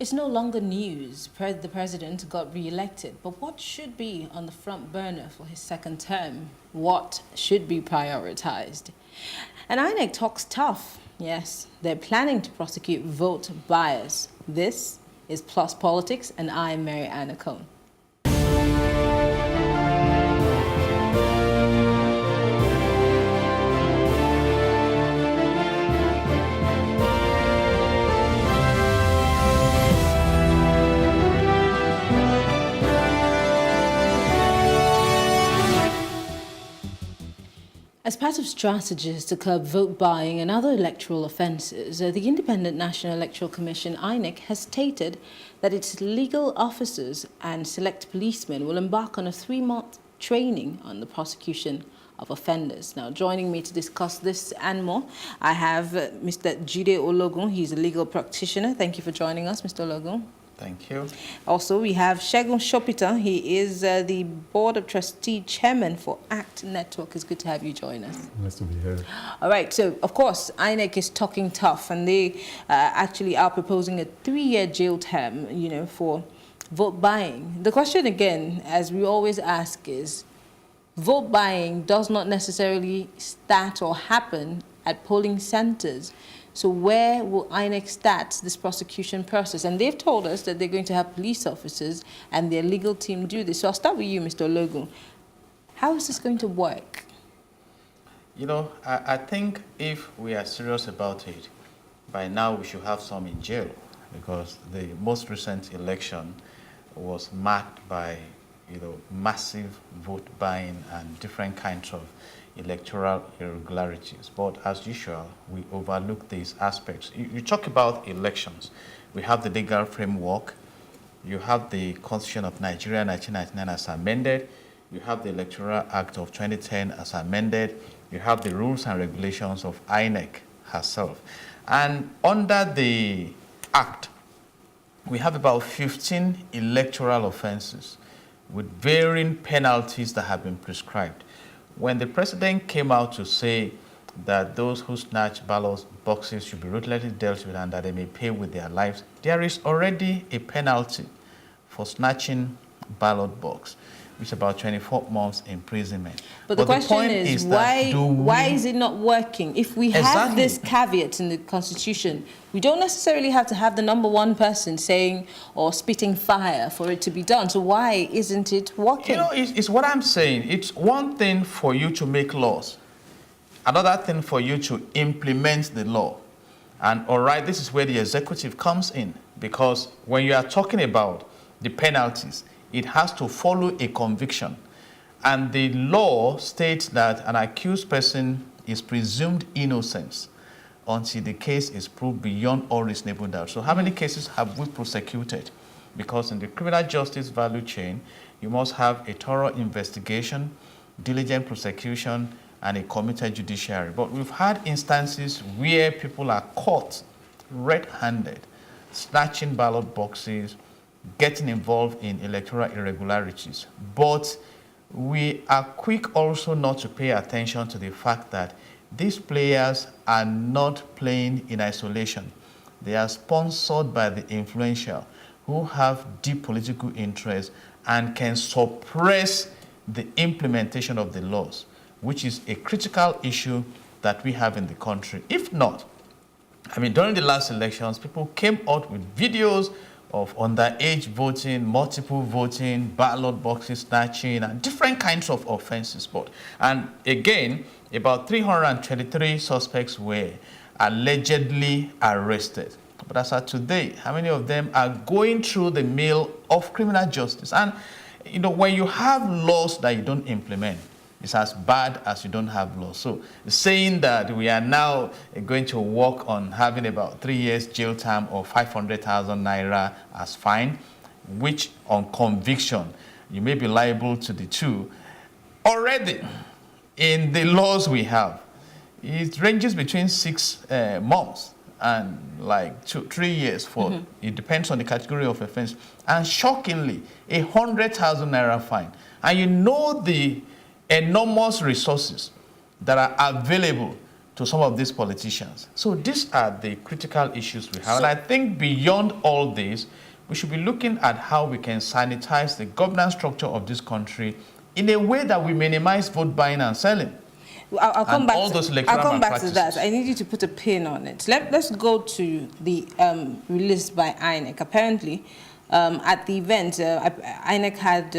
It's no longer news. The president got re-elected, but what should be on the front burner for his second term? What should be prioritized? And INEC talks tough. Yes, they're planning to prosecute vote buyers. This is Plus Politics, and I'm Mary Anna Cohn. As part of strategies to curb vote buying and other electoral offences, the Independent National Electoral Commission, INEC, has stated that its legal officers and select policemen will embark on a 3-month training on the prosecution of offenders. Now, joining me to discuss this and more, I have Mr. Jide Ologun. He's a legal practitioner. Thank you for joining us, Mr. Ologun. Thank you. Also, we have Segun Shopita. He is the Board of Trustee Chairman for ACT Network. It's good to have you join us. Nice to be here. All right. So, of course, INEC is talking tough, and they actually are proposing a 3-year jail term, for vote buying. The question, again, as we always ask, is vote buying does not necessarily start or happen at polling centers. So where will INEC start this prosecution process? And they've told us that they're going to have police officers and their legal team do this. So I'll start with you, Mr. Ologun. How is this going to work? I think if we are serious about it, by now we should have some in jail, because the most recent election was marked by massive vote buying and different kinds of electoral irregularities. But as usual, we overlook these aspects. You talk about elections. We have the legal framework. You have the Constitution of Nigeria 1999 as amended. You have the Electoral Act of 2010 as amended. You have the rules and regulations of INEC herself. And under the Act, we have about 15 electoral offenses with varying penalties that have been prescribed. When the president came out to say that those who snatch ballot boxes should be ruthlessly dealt with and that they may pay with their lives, there is already a penalty for snatching ballot box, which is about 24 months imprisonment. But the question is why is it not working? If we have this caveat in the Constitution, we don't necessarily have to have the #1 person saying or spitting fire for it to be done. So why isn't it working? It's what I'm saying. It's one thing for you to make laws, another thing for you to implement the law. And all right, this is where the executive comes in, because when you are talking about the penalties, it has to follow a conviction. And the law states that an accused person is presumed innocent until the case is proved beyond all reasonable doubt. So how many cases have we prosecuted? Because in the criminal justice value chain, you must have a thorough investigation, diligent prosecution, and a committed judiciary. But we've had instances where people are caught red-handed, snatching ballot boxes, getting involved in electoral irregularities. But we are quick also not to pay attention to the fact that these players are not playing in isolation. They are sponsored by the influential who have deep political interests and can suppress the implementation of the laws, which is a critical issue that we have in the country. If not, during the last elections, people came out with videos of underage voting, multiple voting, ballot boxes snatching, and different kinds of offenses. And again, about 323 suspects were allegedly arrested. But as of today, how many of them are going through the mill of criminal justice? And when you have laws that you don't implement, it's as bad as you don't have law. So saying that we are now going to work on having about 3 years jail time or 500,000 naira as fine, which on conviction, you may be liable to the two. Already in the laws we have, it ranges between 6 months and like 3 years for, it depends on the category of offense. And shockingly, 100,000 naira fine. And the enormous resources that are available to some of these politicians. So these are the critical issues we have. And I think beyond all this, we should be looking at how we can sanitize the governance structure of this country in a way that we minimize vote buying and selling. I'll come back. I'll come back to that. I need you to put a pin on it. Let's go to the release by INEC. Apparently, at the event, INEC had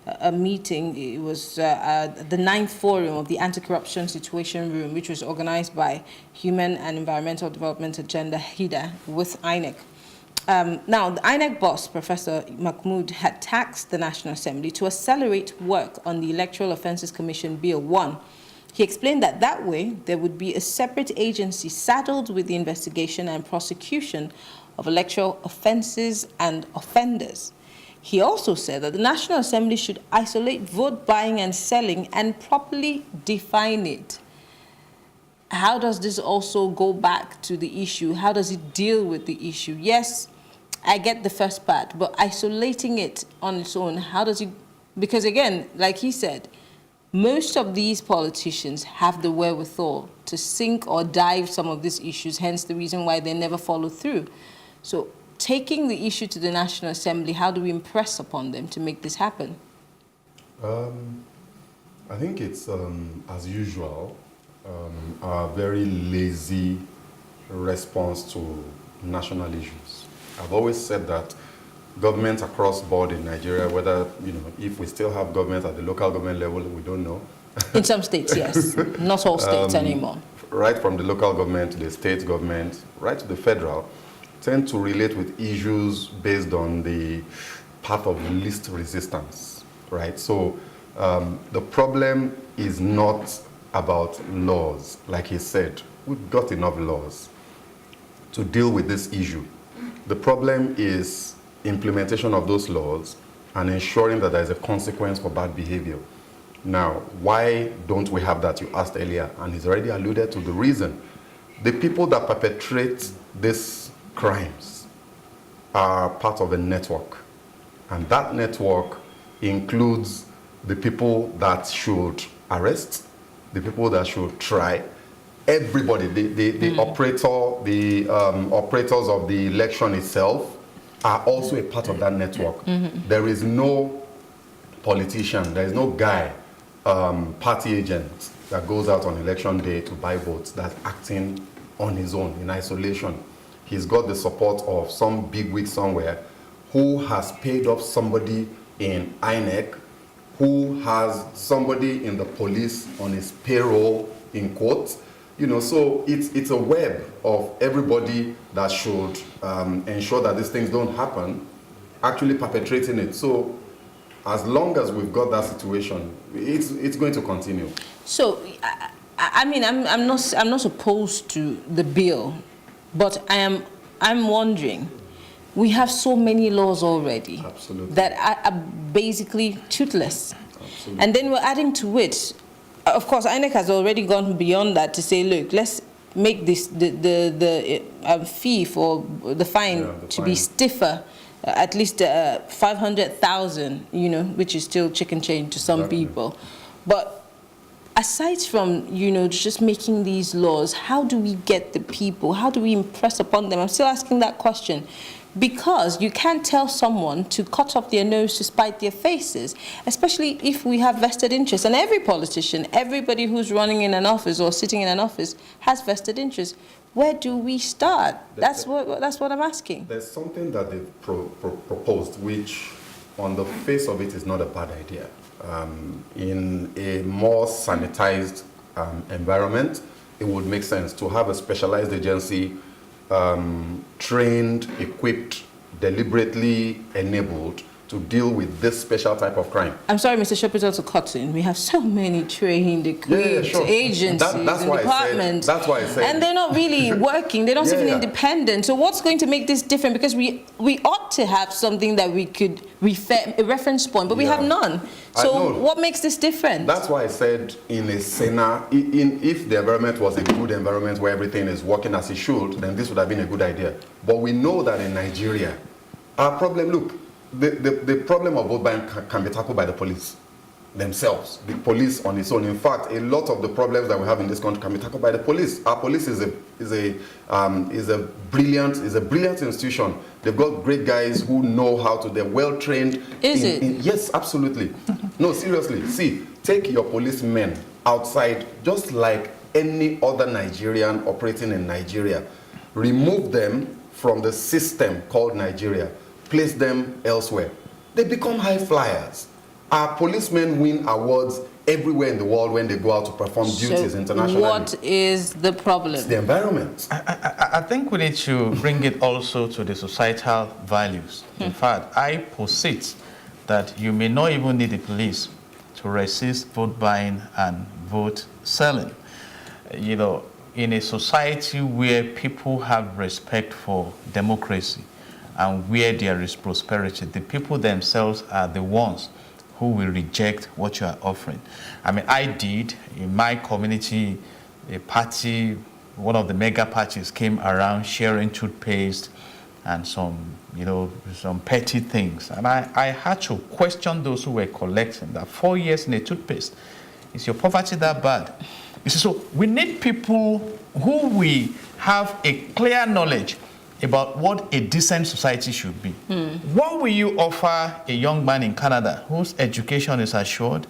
a meeting. It was the 9th forum of the Anti-Corruption Situation Room, which was organized by Human and Environmental Development Agenda HIDA with INEC. Now, the INEC boss, Professor Mahmood, had tasked the National Assembly to accelerate work on the Electoral Offences Commission Bill 1. He explained that that way there would be a separate agency saddled with the investigation and prosecution of electoral offences and offenders. He also said that the National Assembly should isolate vote buying and selling and properly define it. How does this also go back to the issue? How does it deal with the issue? Yes, I get the first part, but isolating it on its own, how does it? Because again, like he said, most of these politicians have the wherewithal to sink or dive some of these issues, hence the reason why they never follow through. So taking the issue to the National Assembly, how do we impress upon them to make this happen? I think it's, as usual, a very lazy response to national issues. I've always said that governments across board in Nigeria, whether, if we still have government at the local government level, we don't know. In some states, yes. Not all states anymore. Right from the local government to the state government, right to the federal, tend to relate with issues based on the path of least resistance, right? So the problem is not about laws. Like he said, we've got enough laws to deal with this issue. The problem is implementation of those laws and ensuring that there is a consequence for bad behavior. Now, why don't we have that? You asked earlier, and he's already alluded to the reason. The people that perpetrate these crimes are part of a network, and that network includes the people that should arrest, the people that should try, everybody, the operators of the election itself are also a part of that network. There is no politician, there is no guy, party agent that goes out on election day to buy votes that's acting on his own in isolation. He's got the support of some bigwig somewhere who has paid off somebody in INEC, who has somebody in the police on his payroll, in quotes. So it's a web of everybody that should ensure that these things don't happen, actually perpetrating it. So as long as we've got that situation, it's going to continue. So, I mean, I'm not opposed to the bill, but I'm wondering, we have so many laws already. Absolutely. That are basically toothless. Absolutely. And then we're adding to it. Of course, INEC has already gone beyond that to say, look, let's make this the fee for the fine to be stiffer, at least 500,000, which is still chicken change to some people. But aside from, just making these laws, how do we get the people? How do we impress upon them? I'm still asking that question. Because you can't tell someone to cut off their nose to spite their faces, especially if we have vested interests. And every politician, everybody who's running in an office or sitting in an office has vested interests. Where do we start? That's what I'm asking. There's something that they've proposed, which on the face of it is not a bad idea. In a more sanitized environment, it would make sense to have a specialized agency trained, equipped, deliberately enabled to deal with this special type of crime. I'm sorry, Mr. Shepard, to cut in. We have so many trained, equipped agencies and departments. That's why I said. And they're not really working. They're not even independent. So what's going to make this different? Because we ought to have something that we could refer, a reference point, but we have none. So what makes this different? That's why I said if the environment was a good environment where everything is working as it should, then this would have been a good idea. But we know that in Nigeria, our problem, look, the problem of vote buying can be tackled by the police. themselves, the police on its own. In fact, a lot of the problems that we have in this country can be tackled by the police. Our police is a brilliant institution. They've got great guys who know how to. They're well trained. Yes, absolutely. No, seriously. See, take your policemen outside, just like any other Nigerian operating in Nigeria. Remove them from the system called Nigeria. Place them elsewhere. They become high flyers. Our policemen win awards everywhere in the world when they go out to perform duties internationally. What is the problem? It's the environment. I think we need to bring it also to the societal values. In fact, I posit that you may not even need the police to resist vote buying and vote selling. You know, in a society where people have respect for democracy and where there is prosperity, the people themselves are the ones who will reject what you are offering. I mean, I did, in my community, a party, one of the mega parties came around sharing toothpaste and some petty things. And I had to question those who were collecting that 4 years in a toothpaste. Is your poverty that bad? You see, so we need people who we have a clear knowledge about what a decent society should be. What will you offer a young man in Canada whose education is assured,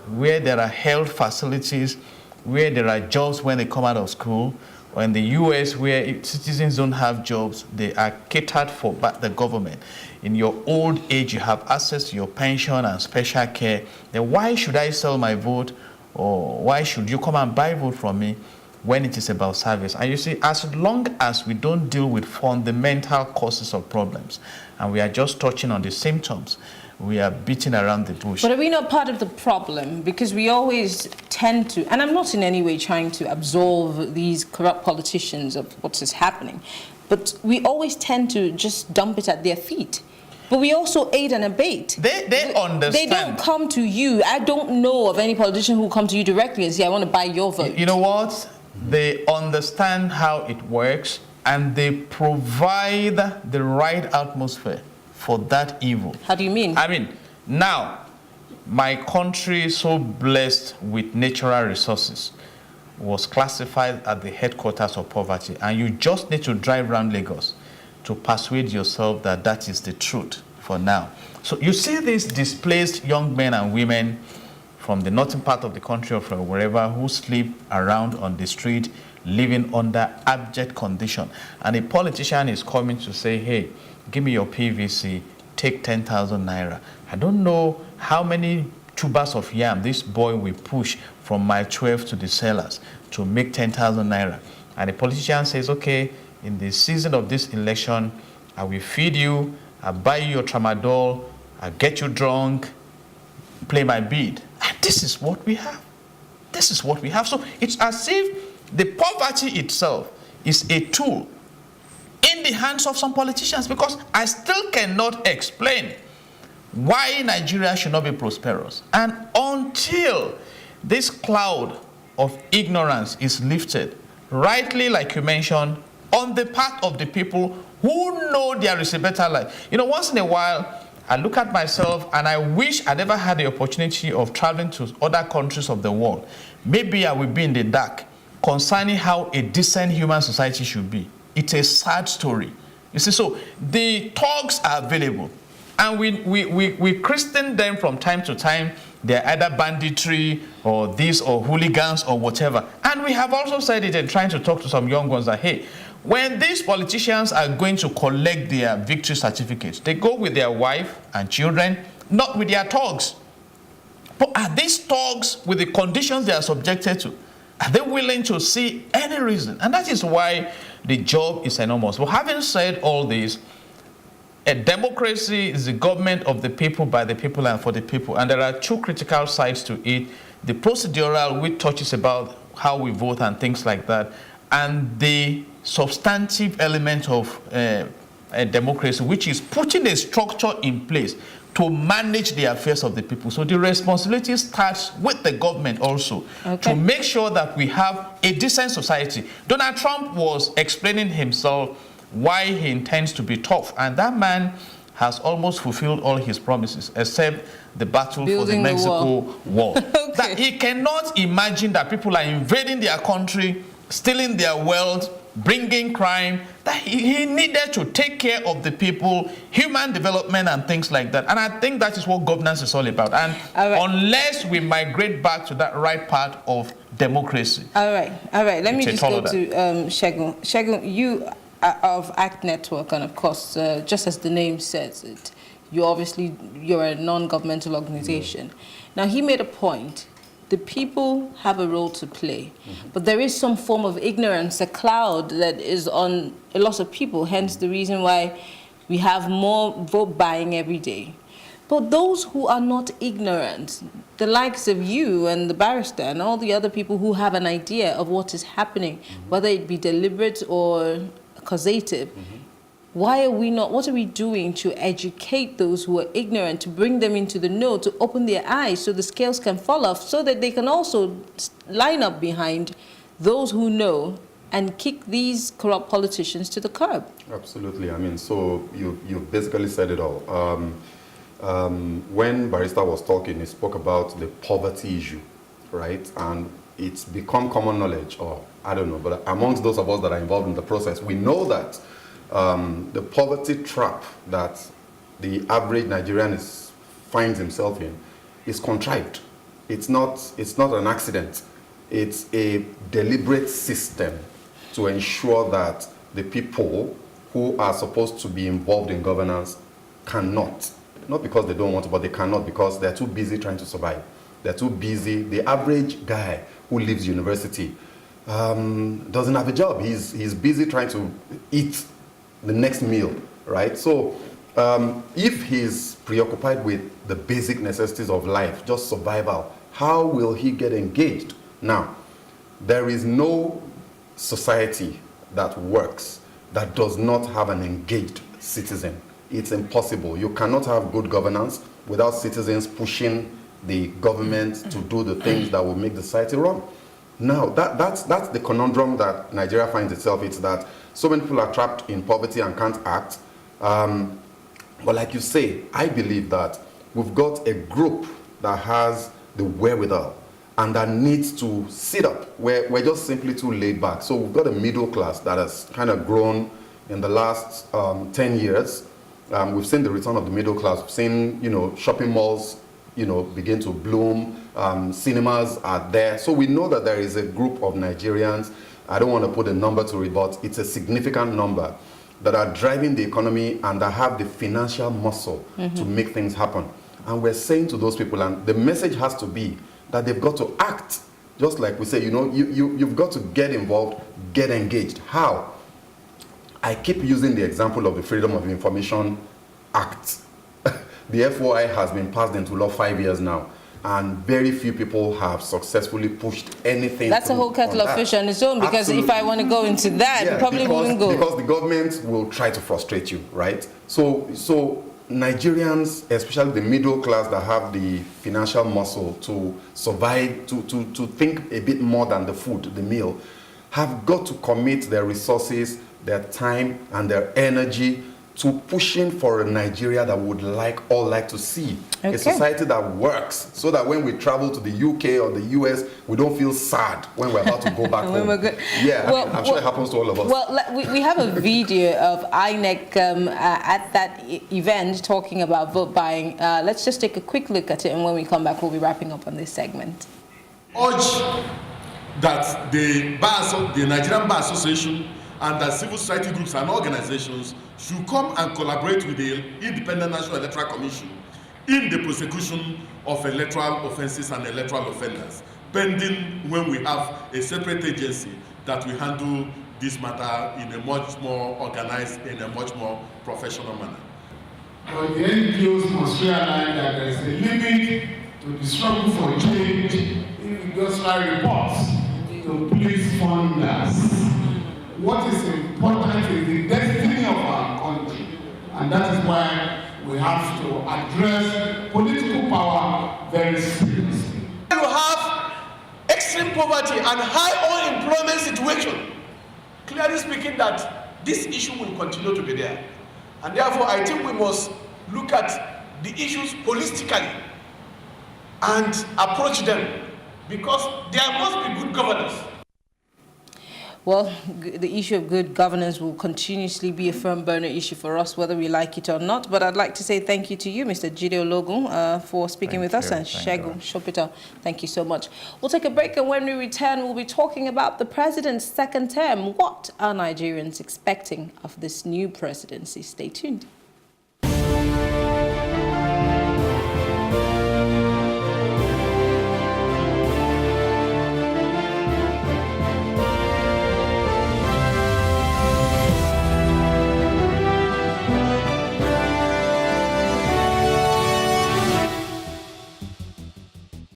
where there are health facilities, where there are jobs when they come out of school, or in the US where if citizens don't have jobs, they are catered for by the government. In your old age, you have access to your pension and special care. Then why should I sell my vote, or why should you come and buy vote from me when it is about service? And you see, as long as we don't deal with fundamental causes of problems, and we are just touching on the symptoms, we are beating around the bush. But are we not part of the problem? Because we always tend to, and I'm not in any way trying to absolve these corrupt politicians of what is happening, but we always tend to just dump it at their feet. But we also aid and abet. They understand. They don't come to you. I don't know of any politician who come to you directly and say, I want to buy your vote. You know what? They understand how it works, and they provide the right atmosphere for that evil. How do you mean? I mean, now, my country, so blessed with natural resources, was classified at the headquarters of poverty, and you just need to drive around Lagos to persuade yourself that that is the truth for now. So you see these displaced young men and women from the northern part of the country or from wherever who sleep around on the street, living under abject condition. And a politician is coming to say, hey, give me your PVC, take 10,000 naira. I don't know how many tubers of yam this boy will push from mile 12 to the cellars to make 10,000 naira. And the politician says, okay, in the season of this election, I will feed you, I'll buy you your tramadol, I'll get you drunk, play my bid. And this is what we have. This is what we have. So it's as if the poverty itself is a tool in the hands of some politicians, because I still cannot explain why Nigeria should not be prosperous. And until this cloud of ignorance is lifted, rightly, like you mentioned, on the part of the people who know there is a better life. You know, once in a while, I look at myself and I wish I never had the opportunity of traveling to other countries of the world. Maybe I will be in the dark concerning how a decent human society should be. It's a sad story. You see, so the thugs are available, and we christen them from time to time. They're either banditry or this or hooligans or whatever. And we have also said it and trying to talk to some young ones that, hey, when these politicians are going to collect their victory certificates, they go with their wife and children, not with their thugs. But are these thugs, with the conditions they are subjected to, are they willing to see any reason? And that is why the job is enormous. But having said all this, a democracy is the government of the people, by the people, and for the people. And there are two critical sides to it. The procedural, which touches about how we vote and things like that, and the substantive element of a democracy, which is putting a structure in place to manage the affairs of the people. So the responsibility starts with the government also, to make sure that we have a decent society. Donald Trump was explaining himself why he intends to be tough, and that man has almost fulfilled all his promises, except the battle for the Building the Mexico wall. Okay. That he cannot imagine that people are invading their country, stealing their wealth, bringing crime, that he needed to take care of the people, human development and things like that. And I think that is what governance is all about. And unless we migrate back to that right part of democracy. All right. Let me just go to Segun. Segun, you are of ACT Network, and of course, just as the name says it, you're a non-governmental organization. Now, he made a point. The people have a role to play, but there is some form of ignorance, a cloud that is on a lot of people, hence the reason why we have more vote buying every day. But those who are not ignorant, the likes of you and the barrister and all the other people who have an idea of what is happening, whether it be deliberate or causative, what are we doing to educate those who are ignorant, to bring them into the know, to open their eyes so the scales can fall off, so that they can also line up behind those who know and kick these corrupt politicians to the curb? Absolutely. I mean, so you basically said it all. When Barrister was talking, he spoke about the poverty issue, right? And it's become common knowledge, or I don't know, but amongst those of us that are involved in the process, we know that the poverty trap that the average Nigerian finds himself in is contrived. It's not an accident. It's a deliberate system to ensure that the people who are supposed to be involved in governance cannot. Not because they don't want to, but they cannot because they're too busy trying to survive. They're too busy. The average guy who leaves university doesn't have a job. He's busy trying to eat the next meal, right? So if he's preoccupied with the basic necessities of life, just survival, how will he get engaged? Now, there is no society that works that does not have an engaged citizen. It's impossible. You cannot have good governance without citizens pushing the government to do the things that will make the society run. Now, that's the conundrum that Nigeria finds itself. It's that so many people are trapped in poverty and can't act. But like you say, I believe that we've got a group that has the wherewithal and that needs to sit up. We're just simply too laid back. So we've got a middle class that has kind of grown in the last 10 years. We've seen the return of the middle class. We've seen, shopping malls, begin to bloom. Cinemas are there. So we know that there is a group of Nigerians, I don't want to put a number to it, but it's a significant number, that are driving the economy and that have the financial muscle to make things happen. And we're saying to those people, and the message has to be that they've got to act. Just like we say, you've got to get involved, get engaged. How? I keep using the example of the Freedom of Information Act. The FOI has been passed into law 5 years now, and very few people have successfully pushed anything. That's a whole kettle of fish on its own, because if I want to go into that, you probably wouldn't go. Because the government will try to frustrate you, right? So Nigerians, especially the middle class that have the financial muscle to survive, to think a bit more than the food, the meal, have got to commit their resources, their time, and their energy to pushing for a Nigeria that would all like to see. Okay. A society that works, so that when we travel to the UK or the US, we don't feel sad when we're about to go back home. Yeah, well, I'm sure it happens to all of us. Well, we have a video of INEC at that event talking about vote buying. Let's just take a quick look at it, and when we come back, we'll be wrapping up on this segment. Urge that the Nigerian Bar Association and the civil society groups and organizations should come and collaborate with the Independent National Electoral Commission in the prosecution of electoral offences and electoral offenders, pending when we have a separate agency that will handle this matter in a much more organized, in a much more professional manner. But the NGOs must realize that there is a limit to the struggle for change if we just write reports to please fund us. What is important is the destiny of our country, and that is why we have to address political power very seriously. You have extreme poverty and high unemployment situation, clearly speaking that this issue will continue to be there. And therefore, I think we must look at the issues holistically and approach them, because there must be good governance. Well, the issue of good governance will continuously be a firm burner issue for us, whether we like it or not. But I'd like to say thank you to you, Mr. Jide Ologun, for speaking with us, and Segun Shopita, thank you so much. We'll take a break, and when we return, we'll be talking about the president's second term. What are Nigerians expecting of this new presidency? Stay tuned.